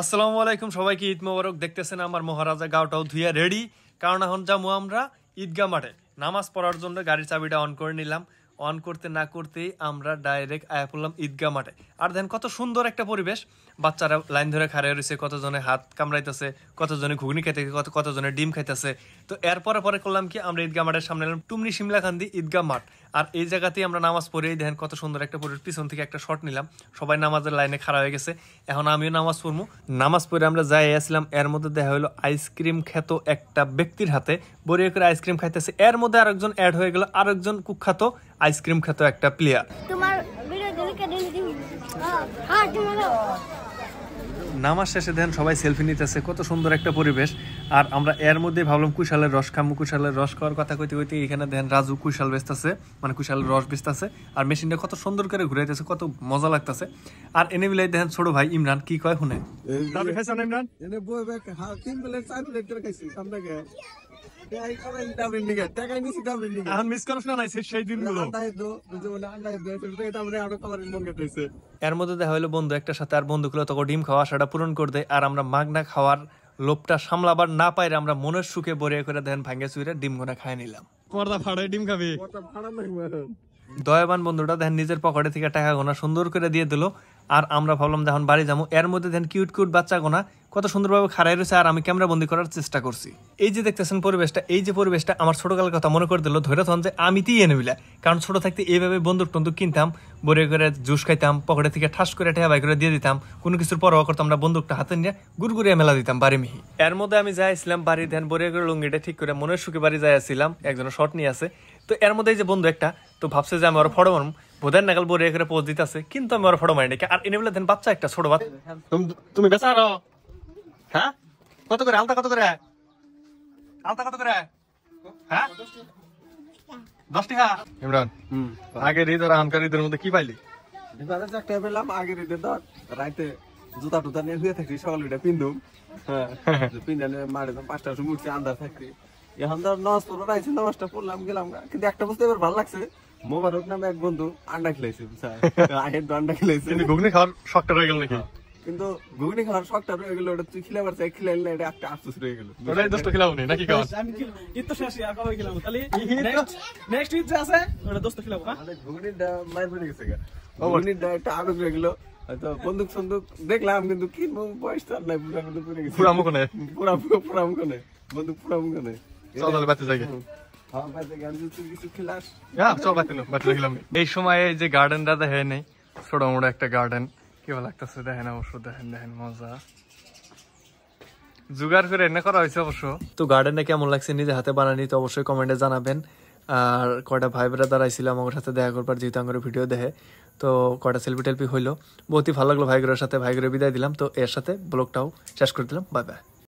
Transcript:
আসসালামু আলাইকুম সবাইকে ঈদ মোবারক। দেখতেছেন আমার মহারাজা গাওটাও ধুইয়া রেডি, কারণ এখন যাবো আমরা ঈদগাহ মাঠে নামাজ পড়ার জন্য। গাড়ির চাবিটা অন করে নিলাম, অন করতে না করতেই আমরা ডাইরেক্ট আয়া পড়লাম ঈদগাহ মাঠে। আর দেখেন কত সুন্দর একটা পরিবেশ, বাচ্চারা লাইন ধরে খাড়া রয়েছে, কতজনে হাত কামড়াইতেছে, কতজনে ঘুগনি খাইতেছে, কতজনে ডিম খাইতেছে। তো এরপরে পরে করলাম কি, আমরা ঈদগাহ মাঠের সামনে এলাম, টুমনি শিমলাকান্দি ঈদগাহ মাঠ। আর এই জায়গাতেই আমরা নামাজ পড়ে দেখেন কত সুন্দর একটা পরিবেশ। পিছন থেকে একটা শট নিলাম, সবাই নামাজের লাইনে খাড়া হয়ে গেছে। এখন আমিও নামাজ পড়বো। নামাজ পড়ে আমরা যাই আসলাম, এর মধ্যে দেখা হলো আইসক্রিম খেত একটা ব্যক্তির হাতে বড়িয়ে করে আইসক্রিম খাইতেছে। এর মধ্যে আরেকজন অ্যাড হয়ে গেল, আরেকজন কুখ্যাত আইসক্রিম খেত একটা প্লেয়ার। নামাজ শেষে দেন সবাই সেলফি নিতেছে, কত সুন্দর একটা পরিবেশ। আর আমরা এর মধ্যে ভাবলাম কুশালের রস খামু। কুশালের রস খাওয়ার কথা কইতে কইতে এখানে দেন রাজু কুশাল বেচতেছে, মানে কুশালের রস বেচতেছে। আর মেশিনটা কত সুন্দর করে ঘুরাইতেছে, কত মজা লাগতেছে। আর এনে মিলাই দেখেন ছোট ভাই ইমরান কি কয় শুনে। এর মধ্যে দেখা হলো বন্ধু একটার সাথে, আর বন্ধুগুলো তখন ডিম খাওয়া আশাটা পূরণ করে দেয়। আর আমরা মাগনা খাওয়ার লোভটা সামলাবার না পাইরে আমরা মনের সুখে বরিয়া করে দেন ভাঙ্গে চুইরে ডিম গোনা খাই নিলাম। পর্দা ফাড়াই ডিম খাবি। দয়াবান বন্ধুটা দেখেন নিজের পকেটে থেকে টাকা গোনা সুন্দর করে দিয়ে দিল। আর আমরা ভাবলাম যখন বাড়ি যাবো, এর মধ্যে দেখেন কিউট কিউট বাচ্চা গোনা কত সুন্দরভাবে খাড়াই রয়েছে। আর আমি ক্যামেরা বন্দি করার চেষ্টা করছি। এই যে দেখতেছেন পরিবেশটা, এই যে পরিবেশটা আমার ছোটকালের কথা মনে করে দিল। ধরে তখন যে আমি তিই এনে মিলা, কারণ ছোট থাকতে এইভাবে বন্দুক টন্দুক কিনতাম, বরিয়া করে জুস খাইতাম, পকেটে থেকে ঠাস করে ঠেয়া বাই করে দিয়ে দিতাম, কোনো কিছুর পরোয়া করতাম না, বন্দুকটা হাতে নিয়ে গুড়গুড়িয়া মেলা দিতাম বাড়ি মিহি। এর মধ্যে আমি যাইছিলাম বাড়ি, ধ্যান বরিয়া করে লুঙ্গিটা ঠিক করে মনের সুখে বাড়ি যাইছিলাম, একজনের শর্ট নিয়ে আছে। তো এর মধ্যে এই যে বন্ধু একটা তো ভাবছে যে আমি ওর ফটো মারম, বোধের নাগাল বরিয়া করে পোজ দিতেছে, কিন্তু আমি ওর ফটো মারি নাকি। আর এনে বলে দেন বাচ্চা একটা ছোট বাচ্চা, তুমি বেচা আরো হ্যাঁ কত করে আলতা, কত করে আলতা, কত করে হ্যাঁ 10 টাকা। ইমরান আগের ঈদ আর আনকার ঈদের মধ্যে কি পাইলি? পেলাম আগের ঈদের ধর রাইতে জুতা টুতা নিয়ে শুয়ে থাকছি, সকাল উঠে পিন্দুম, পিন্দানে মারে 5টার সময় উঠছি, আন্দার থাকছি। এখন ধর নামাজ পড়বো রাইছি, নামাজটা পড়লাম গেলাম। কিন্তু একটা বুঝতে এবার ভালো লাগছে, মোবারক নামে এক বন্ধু আন্ডা খেলাইছে, আগের তো আন্ডা খেলাইছে। ঘুগনি খাওয়ার শখটা রয়ে গেল নাকি? কিন্তু ঘুগনি খাওয়ার শখটা রয়ে গেল, ওটা তুই খিলাবার চাই, খিলাইল না, এটা একটা আফসোস রয়ে গেল। ওটাই দোস্ত খিলাও নি নাকি? খাওয়া ঈদ তো শেষ, আর কবে খেলাম? খালি নেক্সট ঈদ যে আছে ওটা দোস্ত খেলাবো। ঘুগনিটা মায়ের পড়ে গেছে, ঘুগনিটা একটা আবেগ রয়ে গেল। হয়তো বন্দুক সন্দুক দেখলাম, কিন্তু কি বয়স তো আর নাই, পুরা কিন্তু পড়ে গেছে, পুরা মুখনে, পুরা মুখনে বন্দুক, পুরা মুখনে। এই সময় যে গার্ডেনটা দেখে নেই, ছোট মোটো একটা গার্ডেন, কেমন লাগতেছে দেখেন। অবশ্য দেখেন দেখেন মজা জোগাড় করে এনে করা হয়েছে অবশ্য। তো গার্ডেনটা কেমন লাগছে নিজে হাতে বানানি তো অবশ্যই কমেন্টে জানাবেন। আর কয়টা ভাই বেড়া ছিল আমার সাথে দেখা করবার, যেহেতু আমার ভিডিও দেখে, তো কয়টা সেলফি টেলফি হইলো, বহুতই ভালো লাগলো ভাইগুলোর সাথে। ভাইগুলো বিদায় দিলাম, তো এর সাথে ব্লগটাও শেষ করে দিলাম। Bye bye.